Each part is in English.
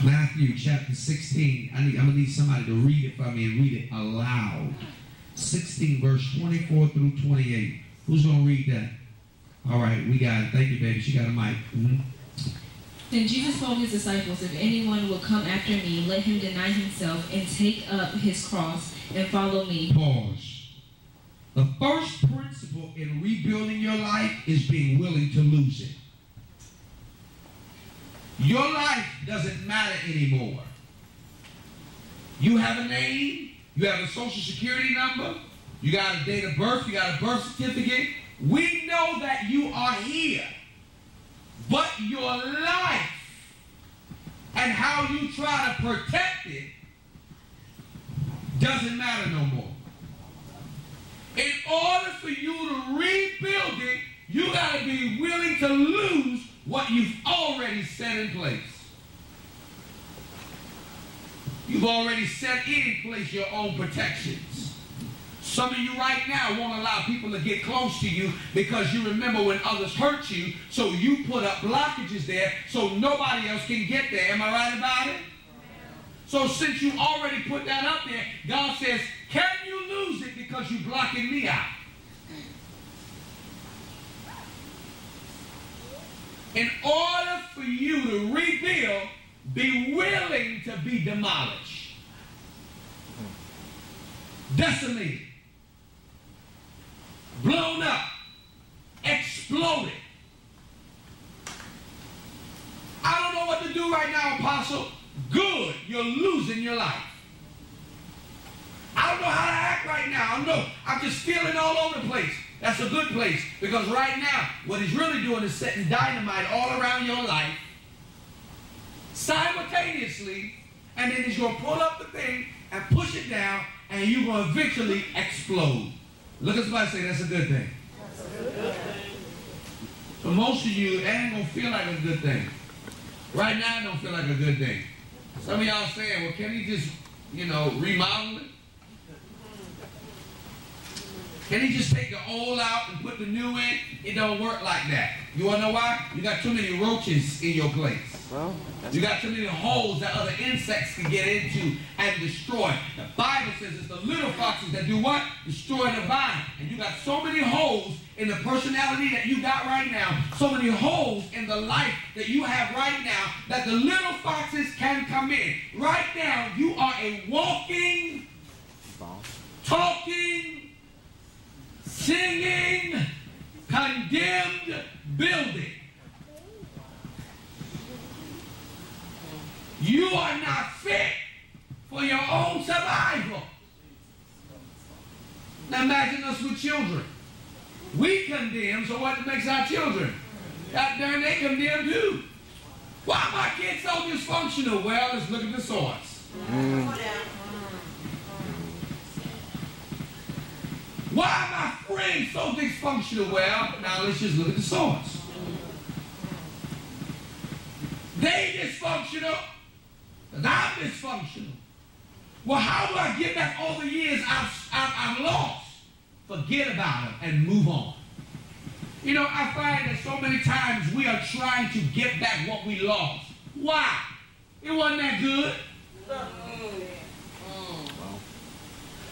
Matthew chapter 16. I'm going to need somebody to read it for me and read it aloud. 16 verse 24 through 28. Who's going to read that? All right, we got it. Thank you, baby. She got a mic. Then Jesus told his disciples, if anyone will come after me, let him deny himself and take up his cross and follow me. Pause. The first principle in rebuilding your life is being willing to lose it. Your life doesn't matter anymore. You have a name, you have a social security number, you got a date of birth, you got a birth certificate. We know that you are here. But your life and how you try to protect it doesn't matter no more. In order for you to rebuild it, you got to be willing to lose what you've already set in place. You've already set in place your own protections. Some of you right now won't allow people to get close to you because you remember when others hurt you, so you put up blockages there so nobody else can get there. Am I right about it? So since you already put that up there, God says, can you lose it because you're blocking me out? In order for you to rebuild, be willing to be demolished, decimated, blown up, exploded. I don't know what to do right now, Apostle. Good, you're losing your life. I don't know how to act right now. I'm just feeling all over the place. That's a good place, because right now, what he's really doing is setting dynamite all around your life simultaneously, and then he's going to pull up the thing and push it down, and you're going to eventually explode. Look at somebody say, that's a good thing. For most of you, it ain't going to feel like a good thing. Right now, it don't feel like a good thing. Some of y'all saying, well, can he just, remodel it? Can he just take the old out and put the new in? It don't work like that. You want to know why? You got too many roaches in your place. Well, you got too many holes that other insects can get into and destroy. The Bible says it's the little foxes that do what? Destroy the vine. And you got so many holes in the personality that you got right now, so many holes in the life that you have right now, that the little foxes can come in. Right now, you are a walking, talking, singing, condemned building. You are not fit for your own survival. Now imagine us with children. We condemn, so what makes our children? God darn, they condemn too. Why are my kids so dysfunctional? Well, let's look at the source. Why are my friends so dysfunctional? Well, now let's just look at the source. They dysfunctional, because I'm dysfunctional. Well, how do I get back all the years I've lost? Forget about them and move on. I find that so many times we are trying to get back what we lost. Why? It wasn't that good.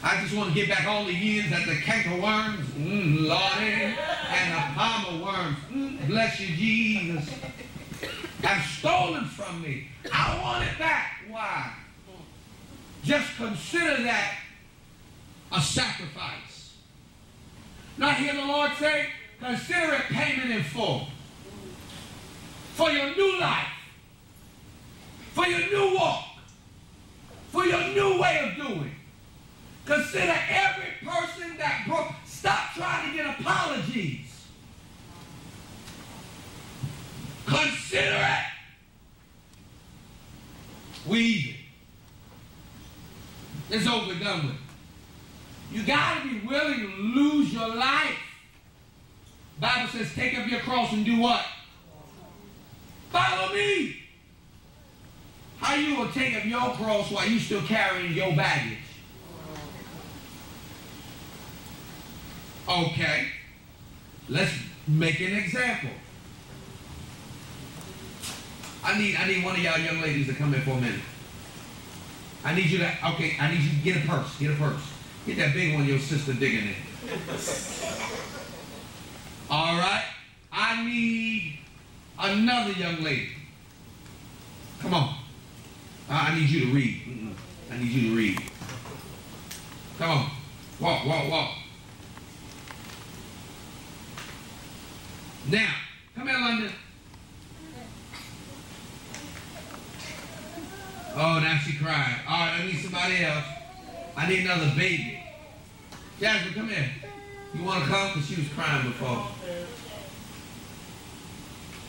I just want to get back all the years that the cankerworms, Lordy, and the palmer worms, bless you, Jesus, have stolen from me. I want it back. Why? Just consider that a sacrifice. Now hear the Lord say, consider it payment in full for your new life, for your new walk, for your new way of doing. Consider every person that broke. Stop trying to get apologies. Consider it. We even. It's over, done with. You got to be willing to lose your life. Bible says, take up your cross and do what? Follow me. How you going to take up your cross while you still carrying your baggage? Okay, let's make an example. I need one of y'all young ladies to come in for a minute. I need you to, okay, I need you to get a purse. Get a purse. Get that big one your sister digging in. All right? I need another young lady. Come on. I need you to read. I need you to read. Come on. Walk, walk, walk. Now, come here, London. Oh, now she crying. All right, I need somebody else. I need another baby. Jasmine, come here. You want to come? Because she was crying before.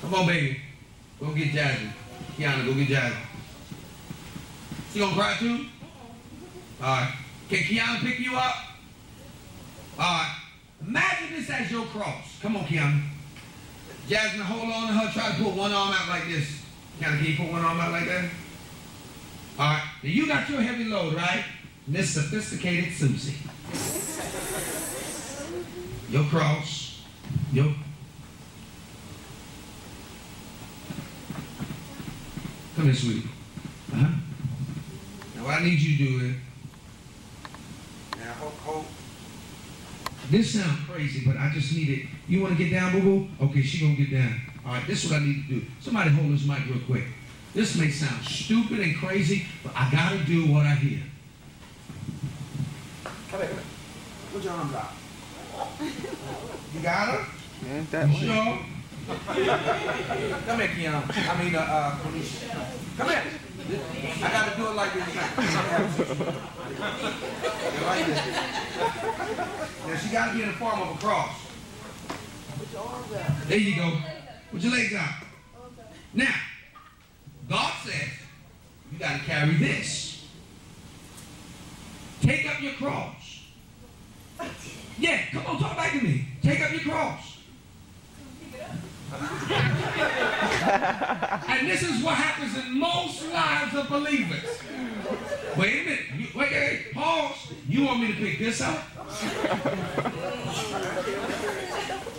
Come on, baby. Go get Jasmine. Kiana, go get Jasmine. She gonna cry too? All right. Can Kiana pick you up? All right. Imagine this as your cross. Come on, Kiana. Jasmine, hold on to her. Try to put one arm out like this. Kiana, can you put one arm out like that? All right. Now you got your heavy load, right? Miss Sophisticated Susie. Your cross. Your... Come here, sweetie. Uh-huh. Now what I need you to do is... Now, hold. This sounds crazy, but I just need it. You want to get down, boo-boo? Okay, she gonna get down. All right, this is what I need to do. Somebody hold this mic real quick. This may sound stupid and crazy, but I gotta do what I hear. Come here. Put your arms out. You got her? Yeah, that you sure? Come here, Kiana. I mean, Felicia. Come here. I got to do it like this. Like this. Now, she got to be in the form of a cross. There you go. Put your legs out. Now, God says, you got to carry this. Take up your cross. Yeah, come on, talk back to me. Take up your cross. And this is what happens in most lives of believers. Wait a minute. Wait, pause. You want me to pick this up?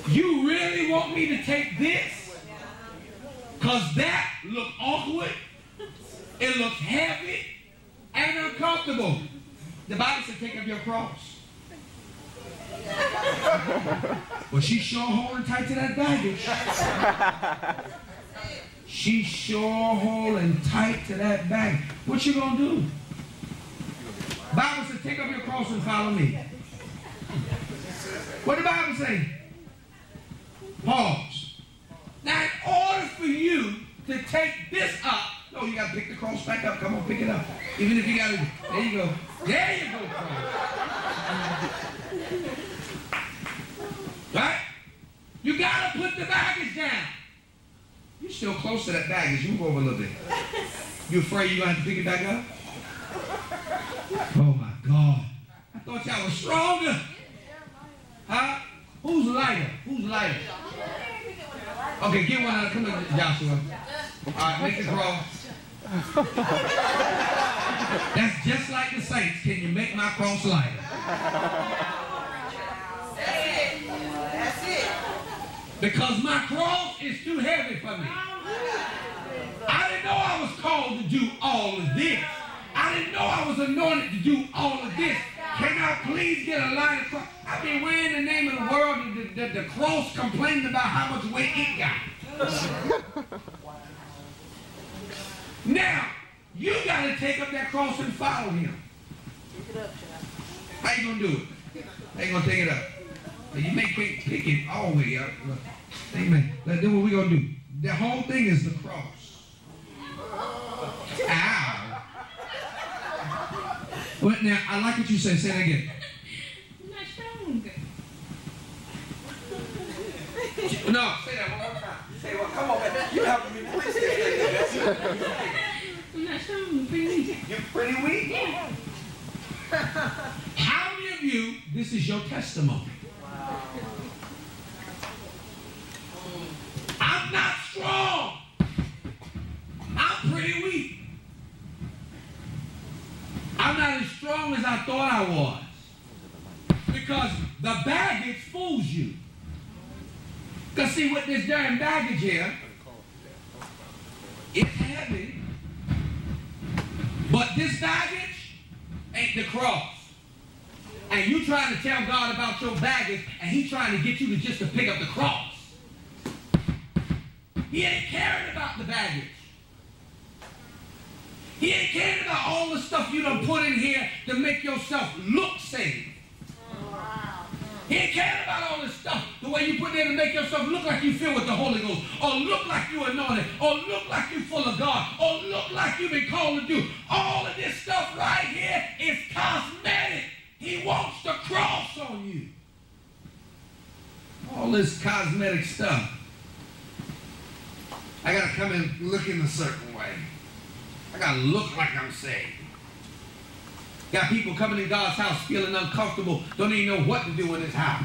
You really want me to take this? Because that looks awkward, it looks heavy, and uncomfortable. The Bible says take up your cross. Well, she's sure holding tight to that baggage. She's sure holding tight to that baggage. What you gonna do? Bible says take up your cross and follow me. What the Bible say? Pause. Now, in order for you to take this up, no, you gotta pick the cross back up. Come on, pick it up. Even if you gotta, there you go. There you go, cross. Right? You gotta put the baggage down. You're still close to that baggage. Move over a little bit. You afraid you're gonna have to pick it back up? Oh my God. I thought y'all were stronger. Huh? Who's lighter? Who's lighter? Okay, get one out. Come on, Joshua. All right, make the cross. That's just like the saints. Can you make my cross lighter? That's it. Because my cross is too heavy for me. I didn't know I was called to do all of this. I didn't know I was anointed to do all of this. Can I please get a line of cross? I mean, we're in the name of the world, the cross complaining about how much weight it got. Now, you got to take up that cross and follow him. How you going to do it? How you going to take it up? You may pick it all the way up. Amen. Then what we going to do? The whole thing is the cross. Ow. Well, now, I like what you said. Say it again. I'm not strong. No, say that one more time. Say what? Come on, man. You helping me. Please say that. I'm not strong. I'm pretty weak. You're pretty weak? Yeah. How many of you, this is your testimony? Wow. I'm not strong. I'm pretty weak. I'm not as strong as I thought I was. Because the baggage fools you. Because see, with this darn baggage here, It's heavy. But this baggage ain't the cross. And you trying to tell God about your baggage, and He's trying to get you to just to pick up the cross. He ain't caring about the baggage. He ain't caring about all the stuff you done put in here to make yourself look saved. He ain't caring about all this stuff, the way you put there to make yourself look like you feel with the Holy Ghost, or look like you anointed, or look like you full of God, or look like you've been called to do. All of this stuff right here is cosmetic. He wants the cross on you. All this cosmetic stuff. I got to come in looking a certain way. I got to look like I'm saved. Got people coming in God's house feeling uncomfortable, don't even know what to do in His house.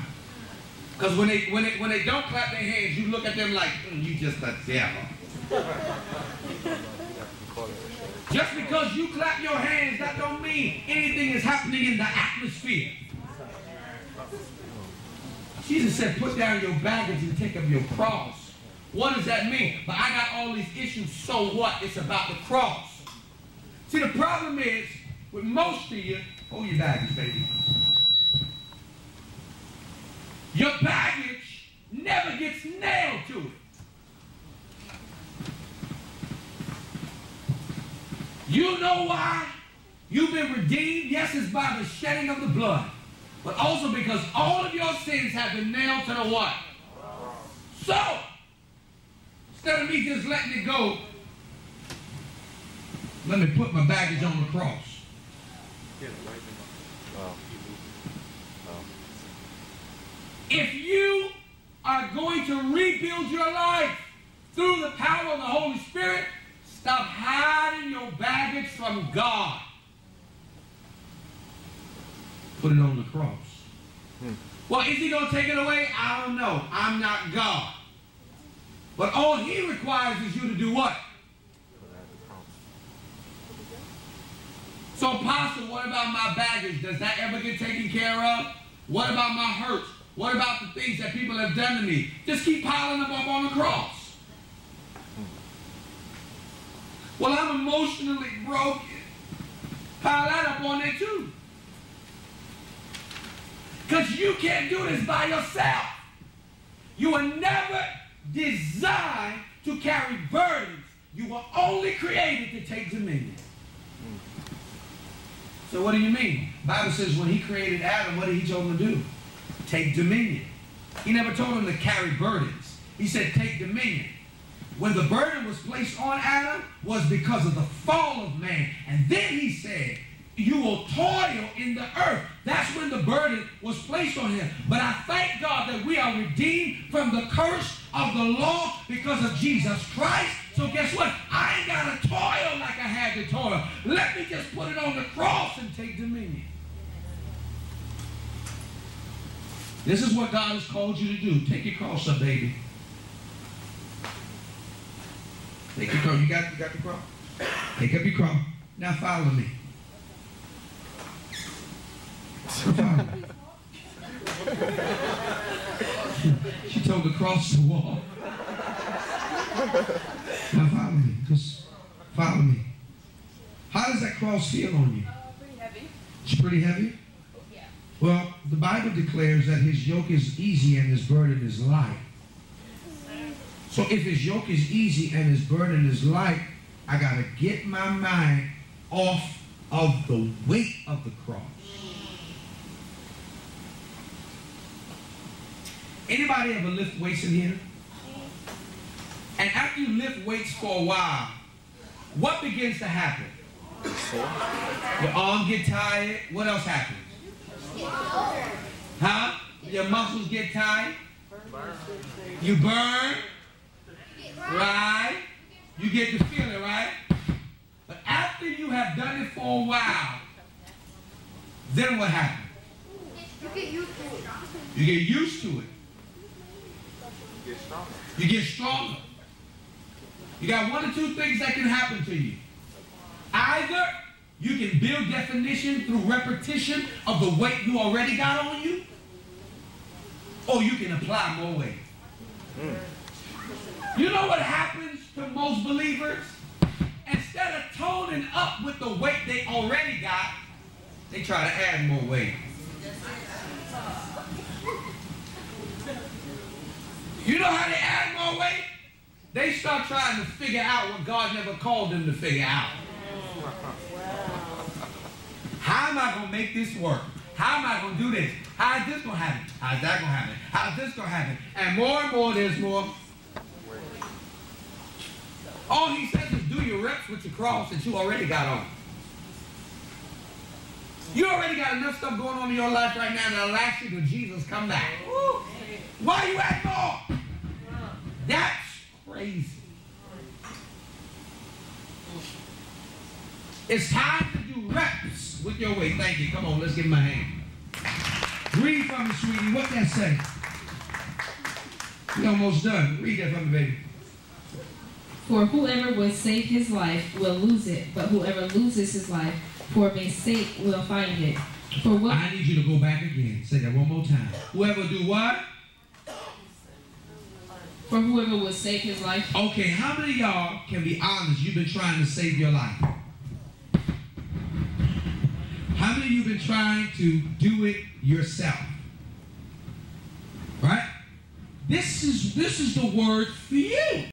Because when they don't clap their hands, you look at them like, you just a devil. Just because you clap your hands, that don't mean anything is happening in the atmosphere. Jesus said, put down your baggage and take up your cross. What does that mean? But I got all these issues, so what? It's about the cross. See, the problem is, with most of you, hold your baggage, baby. Your baggage never gets nailed to it. You know why? You've been redeemed. Yes, it's by the shedding of the blood. But also because all of your sins have been nailed to the what? So, instead of me just letting it go, let me put my baggage on the cross. If you are going to rebuild your life through the power of the Holy Spirit, stop hiding your baggage from God. Put it on the cross. Well, is He going to take it away? I don't know. I'm not God. But all He requires is you to do what? So, Apostle, what about my baggage? Does that ever get taken care of? What about my hurts? What about the things that people have done to me? Just keep piling them up on the cross. Well, I'm emotionally broken. Pile that up on there too. Because you can't do this by yourself. You were never designed to carry burdens. You were only created to take dominion. So what do you mean? The Bible says when He created Adam, what did He tell him to do? Take dominion. He never told him to carry burdens. He said take dominion. When the burden was placed on Adam was because of the fall of man. And then He said, you will toil in the earth. That's when the burden was placed on him. But I thank God that we are redeemed from the curse of the law because of Jesus Christ. So guess what? I ain't got to toil like I had to toil. Let me just put it on the cross and take dominion. This is what God has called you to do. Take your cross up, baby. Take your cross. You got the cross? Take up your cross. Now follow me. Follow me. She told the cross to walk. Now follow me. Just follow me. How does that cross feel on you? Pretty heavy. It's pretty heavy? Yeah. Well, the Bible declares that His yoke is easy and His burden is light. So if His yoke is easy and His burden is light, I got to get my mind off of the weight of the cross. Anybody ever lift weights in here? And after you lift weights for a while, what begins to happen? Your arm get tired. What else happens? Huh? Your muscles get tired. You burn. Right? You get the feeling, right? But after you have done it for a while, then what happens? You get used to it. You get used to it. You get stronger. You got one or two things that can happen to you. Either you can build definition through repetition of the weight you already got on you, or you can apply more weight. You know what happens to most believers? instead of toning up with the weight they already got, they try to add more weight. You know how they add more weight? They start trying to figure out what God never called them to figure out. How am I going to make this work? How am I going to do this? How is this going to happen? How is that going to happen? How is this going to happen? And more, there's more. All he says is do your reps with your cross that you already got on. You already got enough stuff going on in your life right now that'll last you till Jesus come back. Why you add more? That's crazy. It's time to do reps with your weight. Thank you. Come on, let's give him a hand. Read from me, sweetie. What that say? We almost done. Read that from me, baby. For whoever will save his life will lose it, but whoever loses his life for my sake will find it. For what? I need you to go back again. Say that one more time. Whoever do what? For whoever will save his life. Okay, how many of y'all can be honest? You've been trying to save your life. How many of you been trying to do it yourself? Right? This is the word for you.